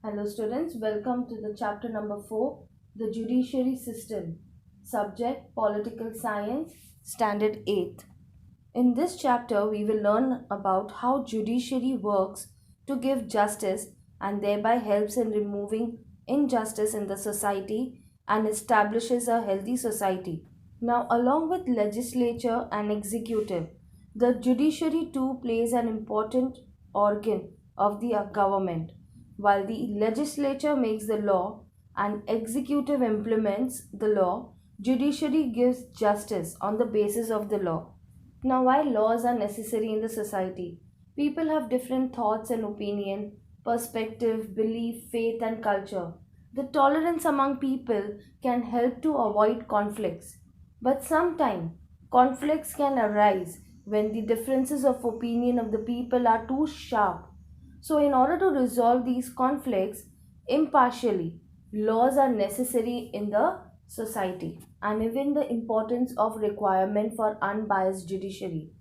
Hello students, welcome to the chapter number 4, the judiciary system. Subject Political Science, Standard 8th. In this chapter we will learn about how judiciary works to give justice and thereby helps in removing injustice in the society and establishes a healthy society. Now along with legislature and executive, the judiciary too plays an important organ of the government. While the legislature makes the law and executive implements the law, judiciary gives justice on the basis of the law. Now, while laws are necessary in the society, people have different thoughts and opinion, perspective, belief, faith, and culture. The tolerance among people can help to avoid conflicts. But sometimes conflicts can arise when the differences of opinion of the people are too sharp. So, in order to resolve these conflicts impartially, laws are necessary in the society, and even the importance of requirement for unbiased judiciary.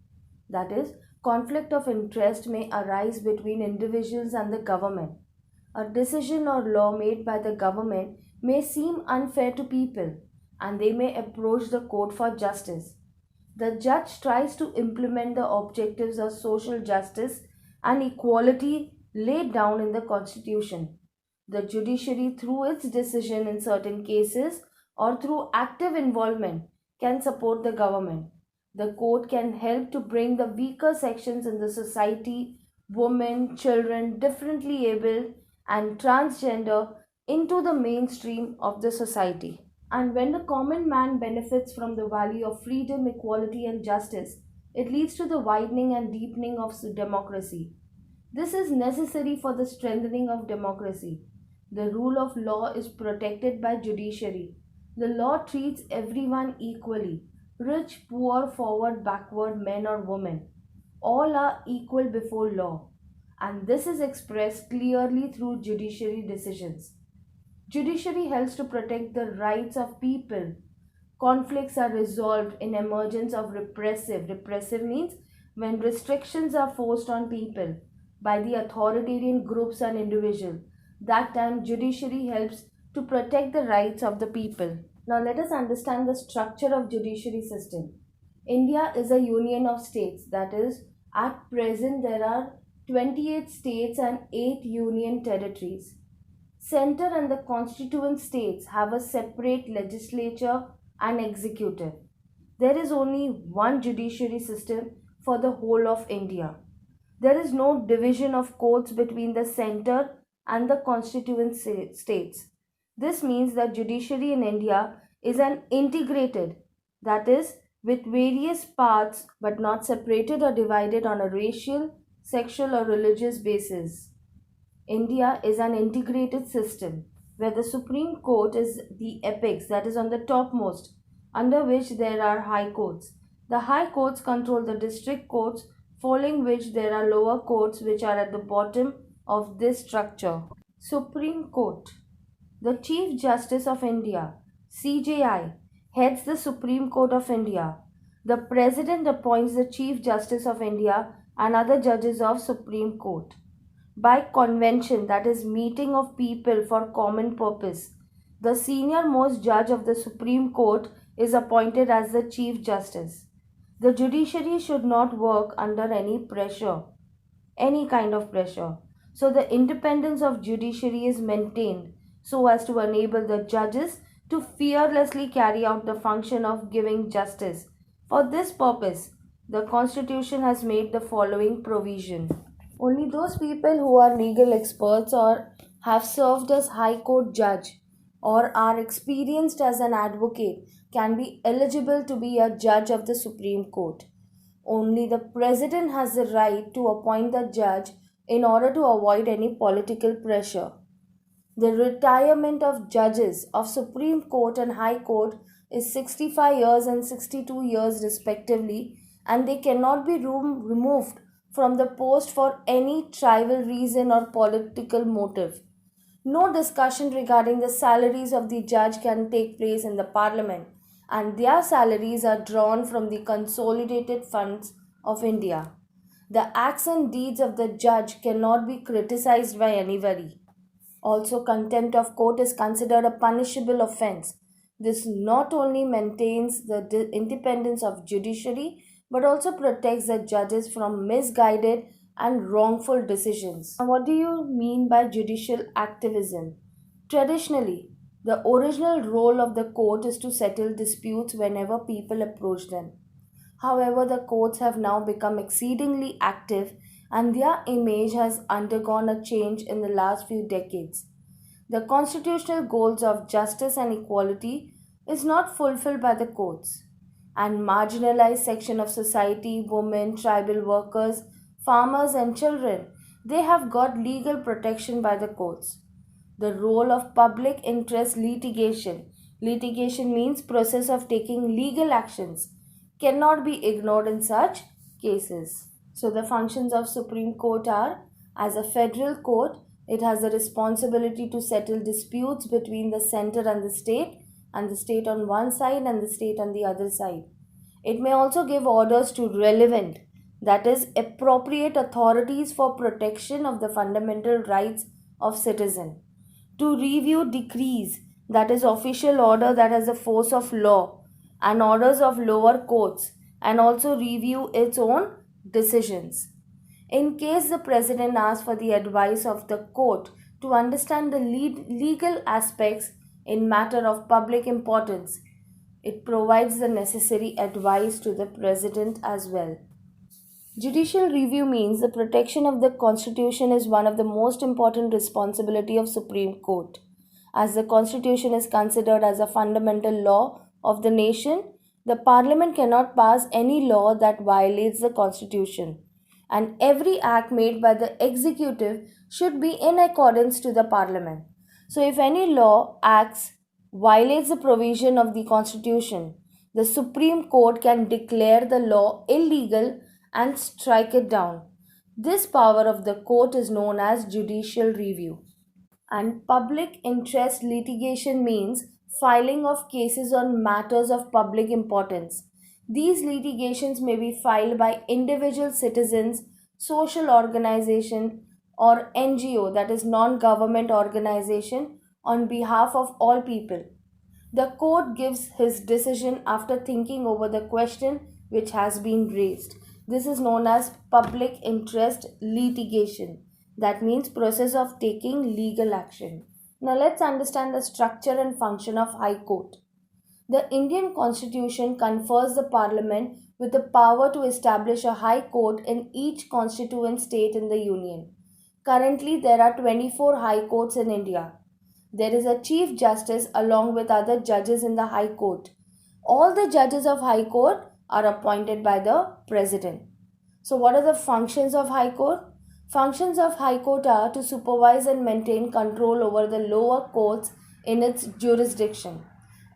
That is, conflict of interest may arise between individuals and the government. A decision or law made by the government may seem unfair to people, and they may approach the court for justice. The judge tries to implement the objectives of social justice and equality laid down in the Constitution. The judiciary, through its decision in certain cases or through active involvement, can support the government. The court can help to bring the weaker sections in the society, women, children, differently able, and transgender, into the mainstream of the society. And when the common man benefits from the value of freedom, equality, and justice, it leads to the widening and deepening of democracy. This is necessary for the strengthening of democracy. The rule of law is protected by judiciary. The law treats everyone equally, rich, poor, forward, backward, men or women. All are equal before law, and this is expressed clearly through judiciary decisions. Judiciary helps to protect the rights of people. Conflicts are resolved in emergence of repressive. Repressive means when restrictions are forced on people by the authoritarian groups and individuals. That time judiciary helps to protect the rights of the people. Now let us understand the structure of judiciary system. India is a union of states. That is, at present there are 28 states and 8 union territories. Center and the constituent states have a separate legislature and executive. There is only one judiciary system for the whole of India. There is no division of courts between the center and the constituent states. This means that judiciary in India is an integrated, that is, with various parts but not separated or divided on a racial, sexual, or religious basis. India is an integrated system where the Supreme Court is the apex, that is on the topmost, under which there are high courts. The high courts control the district courts, following which there are lower courts which are at the bottom of this structure. Supreme Court. The Chief Justice of India, CJI, heads the Supreme Court of India. The President appoints the Chief Justice of India and other judges of Supreme Court by convention, that is meeting of people for common purpose. The senior most judge of the Supreme Court is appointed as the Chief Justice. The judiciary should not work under any pressure, any kind of pressure. So the independence of judiciary is maintained so as to enable the judges to fearlessly carry out the function of giving justice. For this purpose, the Constitution has made the following provision. Only those people who are legal experts or have served as High Court judge or are experienced as an advocate can be eligible to be a judge of the Supreme Court. Only the President has the right to appoint the judge in order to avoid any political pressure. The retirement of judges of Supreme Court and High Court is 65 years and 62 years respectively, and they cannot be removed from the post for any trivial reason or political motive. No discussion regarding the salaries of the judge can take place in the parliament, and their salaries are drawn from the consolidated funds of India. The acts and deeds of the judge cannot be criticized by anybody. Also, contempt of court is considered a punishable offense. This not only maintains the independence of judiciary but also protects the judges from misguided and wrongful decisions. Now, what do you mean by judicial activism? Traditionally, the original role of the court is to settle disputes whenever people approach them. However, the courts have now become exceedingly active and their image has undergone a change in the last few decades. The constitutional goals of justice and equality is not fulfilled by the courts, and marginalized section of society, women, tribal workers, farmers and children, they have got legal protection by the courts. The role of public interest litigation. Litigation means process of taking legal actions cannot be ignored in such cases. So the functions of Supreme Court are: as a federal court, it has the responsibility to settle disputes between the center and the state on one side and the state on the other side. It may also give orders to relevant, that is, appropriate authorities for protection of the fundamental rights of citizen. To review decrees, that is, official order that has the force of law, and orders of lower courts, and also review its own decisions. In case the president asks for the advice of the court to understand the legal aspects in matter of public importance, it provides the necessary advice to the president as well. Judicial review means the protection of the constitution is one of the most important responsibility of Supreme Court. As the constitution is considered as a fundamental law of the nation, the parliament cannot pass any law that violates the constitution, and every act made by the executive should be in accordance to the parliament. So if any law acts violates the provision of the constitution, the Supreme Court can declare the law illegal and strike it down. This power of the court is known as judicial review. And public interest litigation means filing of cases on matters of public importance. These litigations may be filed by individual citizens, social organization, or NGO, that is non-government organization, on behalf of all people. The court gives his decision after thinking over the question which has been raised. This is known as public interest litigation. That means process of taking legal action. Now let's understand the structure and function of High Court. The Indian Constitution confers the Parliament with the power to establish a High Court in each constituent state in the Union. Currently, there are 24 High Courts in India. There is a Chief Justice along with other judges in the High Court. All the judges of High Court are appointed by the President. So what are the functions of High Court? Functions of High Court are to supervise and maintain control over the lower courts in its jurisdiction.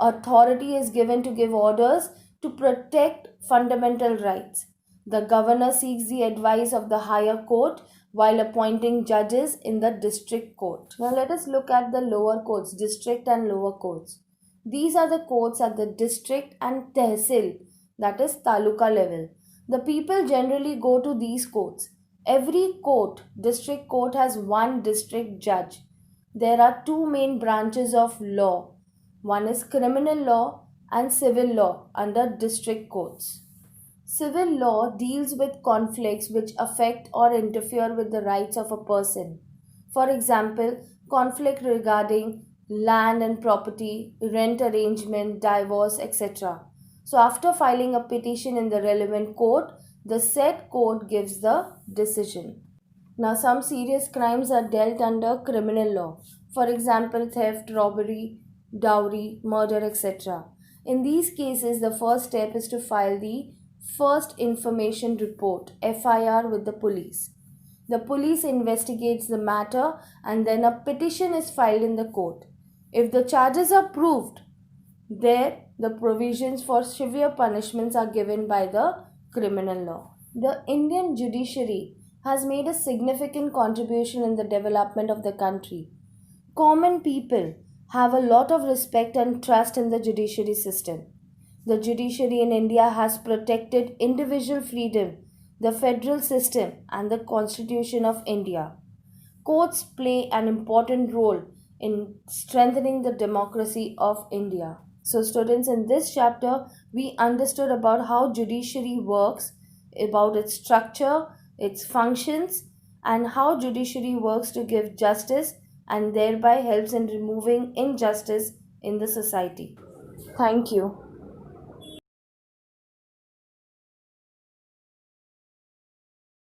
Authority is given to give orders to protect fundamental rights. The governor seeks the advice of the higher court while appointing judges in the district court. Now let us look at the lower courts, district and lower courts. These are the courts at the district and tehsil, that is taluka level. The people generally go to these courts. Every court, district court, has one district judge. There are two main branches of law. One is criminal law and civil law under district courts. Civil law deals with conflicts which affect or interfere with the rights of a person. For example, conflict regarding land and property, rent arrangement, divorce, etc. So after filing a petition in the relevant court, the said court gives the decision. Now some serious crimes are dealt under criminal law. For example, theft, robbery, dowry, murder, etc. In these cases, the first step is to file the First Information Report (FIR) with the police. The police investigates the matter and then a petition is filed in the court. If the charges are proved, there the provisions for severe punishments are given by the criminal law. The Indian judiciary has made a significant contribution in the development of the country. Common people have a lot of respect and trust in the judiciary system. The judiciary in India has protected individual freedom, the federal system, and the Constitution of India. courts play an important role in strengthening the democracy of India. So, students, in this chapter, we understood about how judiciary works, about its structure, its functions, and how judiciary works to give justice and thereby helps in removing injustice in the society. Thank you.